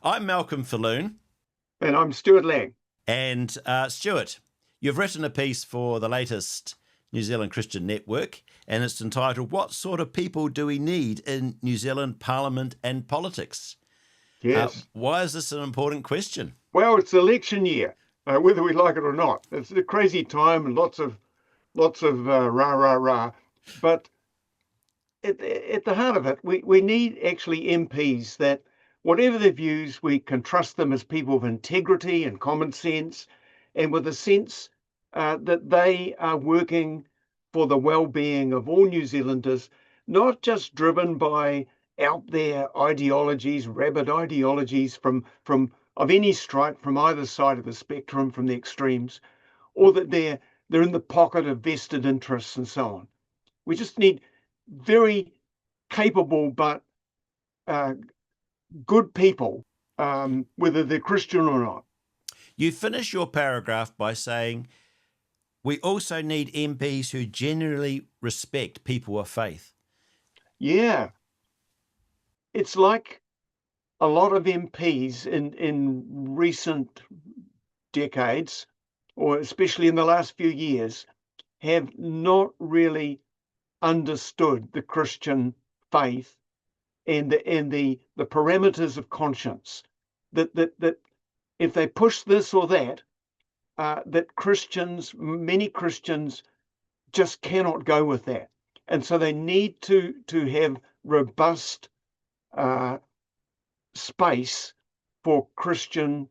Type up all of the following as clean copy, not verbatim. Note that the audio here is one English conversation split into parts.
I'm Malcolm Falloon. And I'm Stuart Lange. And Stuart, you've written a piece for the latest New Zealand Christian Network, and it's entitled, "What Sort of People Do We Need in New Zealand Parliament and Politics?" Yes. Why is this an important question? Well, it's election year, whether we like it or not. It's a crazy time and lots of rah, rah, rah. But at the heart of it, we need actually MPs that, whatever their views, we can trust them as people of integrity and common sense, and with a sense that they are working for the well-being of all New Zealanders, not just driven by out there ideologies, rabid ideologies from of any stripe from either side of the spectrum, from the extremes, or that they're in the pocket of vested interests and so on. We just need very capable but good people, whether they're Christian or not. You finish your paragraph by saying, "We also need MPs who genuinely respect people of faith." Yeah. It's like a lot of MPs in recent decades, or especially in the last few years, have not really understood the Christian faith and the parameters of conscience. That if they push this or that, that many Christians just cannot go with that, and so they need to have robust space for Christian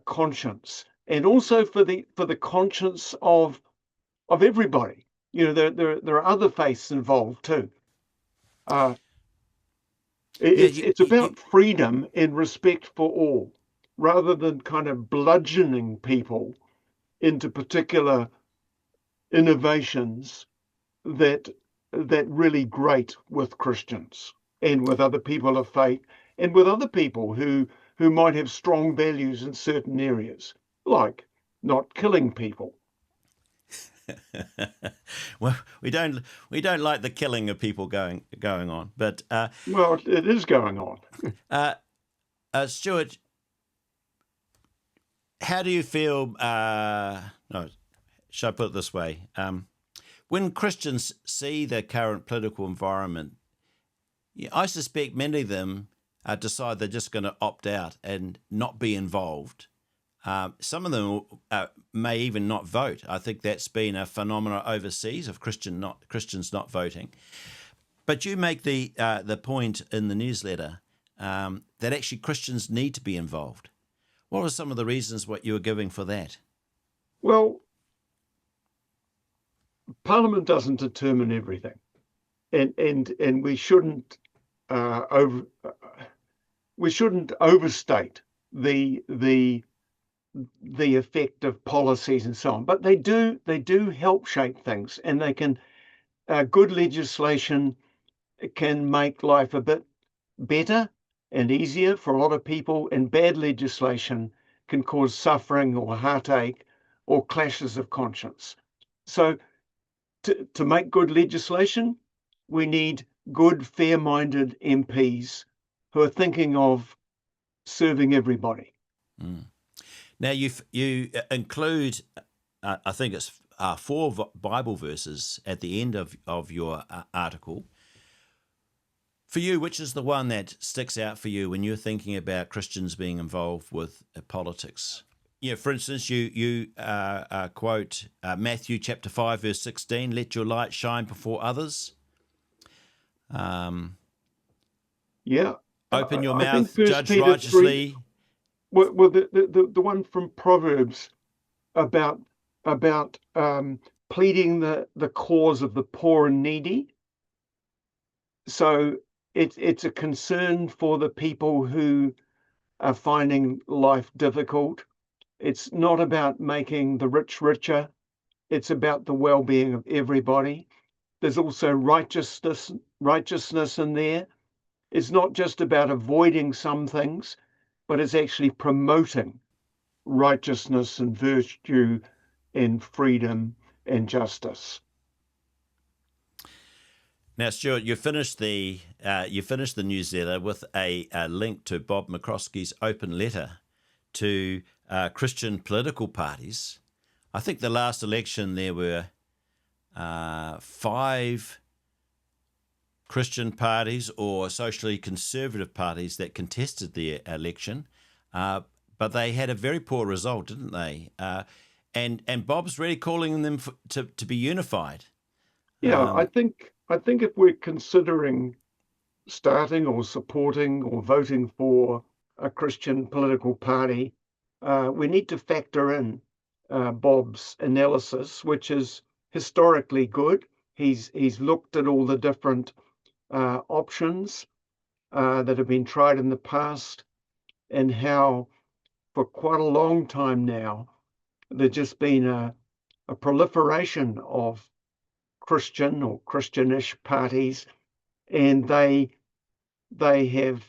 conscience, and also for the conscience of everybody. There are other faiths involved too. It's about freedom and respect for all, rather than kind of bludgeoning people into particular innovations that really grate with Christians and with other people of faith and with other people who might have strong values in certain areas, like not killing people. Well, we don't like the killing of people going on, but well, it is going on. Stuart, how do you feel? No, should I put it this way? When Christians see the current political environment, I suspect many of them decide they're just going to opt out and not be involved. Some of them may even not vote. I think that's been a phenomenon overseas of Christians not voting. But you make the point in the newsletter that actually Christians need to be involved. What are some of the reasons what you were giving for that? Well, Parliament doesn't determine everything, and we shouldn't overstate the effect of policies and so on. But they do help shape things, and they can good legislation can make life a bit better and easier for a lot of people, and bad legislation can cause suffering or heartache or clashes of conscience. So to make good legislation, we need good, fair-minded MPs who are thinking of serving everybody. Mm. Now you include, I think it's 4 Bible verses at the end of your article. For you, which is the one that sticks out for you when you're thinking about Christians being involved with politics? For instance, you quote Matthew chapter 5, verse 16, "Let your light shine before others." Yeah. Open your I mouth, think judge Peter righteously. 3, well, the one from Proverbs about pleading the cause of the poor and needy. So it's a concern for the people who are finding life difficult. It's not about making the rich richer. It's about the well-being of everybody. There's also righteousness in there. It's not just about avoiding some things, but it's actually promoting righteousness and virtue and freedom and justice. Now, Stuart, you finished the newsletter with a link to Bob McCroskey's open letter to Christian political parties. I think the last election there were 5 Christian parties or socially conservative parties that contested the election, but they had a very poor result, didn't they? And Bob's really calling them to be unified. Yeah, I think if we're considering starting or supporting or voting for a Christian political party, we need to factor in Bob's analysis, which is historically good. He's looked at all the different options that have been tried in the past, and how for quite a long time now there's just been a proliferation of Christian or Christianish parties, and they have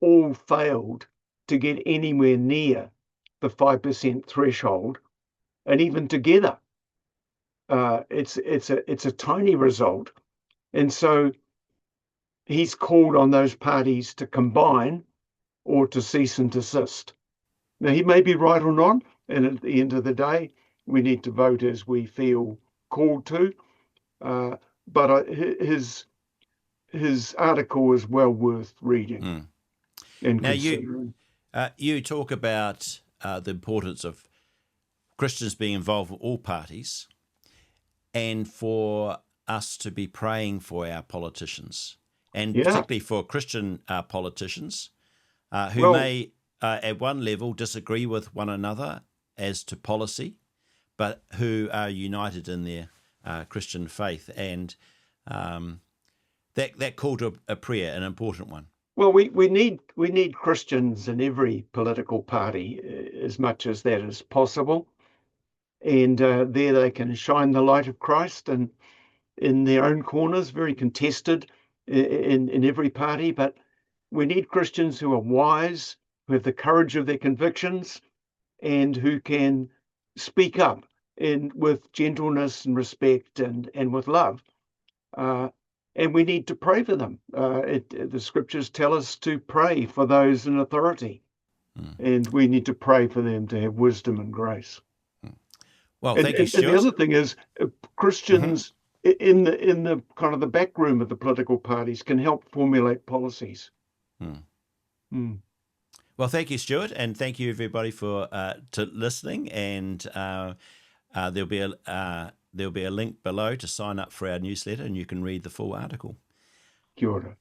all failed to get anywhere near the 5% threshold, and even together, it's a tiny result. And so he's called on those parties to combine or to cease and desist. Now, he may be right or not, and at the end of the day, we need to vote as we feel called to. But his article is well worth reading and Now, considering. you talk about the importance of Christians being involved with all parties, and for us to be praying for our politicians, and particularly for Christian politicians who may, at one level, disagree with one another as to policy, but who are united in their Christian faith. And that call to a prayer, an important one. Well, we need Christians in every political party as much as that is possible, and there they can shine the light of Christ and in their own corners, very contested in every party. But we need Christians who are wise, who have the courage of their convictions, and who can speak up with gentleness and respect and with love. And we need to pray for them. The scriptures tell us to pray for those in authority, and we need to pray for them to have wisdom and grace. Well, thank you, Stuart. And the other thing is, Christians in the kind of the back room of the political parties can help formulate policies. Well, thank you, Stuart, and thank you everybody for listening. And there'll be a link below to sign up for our newsletter, and you can read the full article. Kia ora.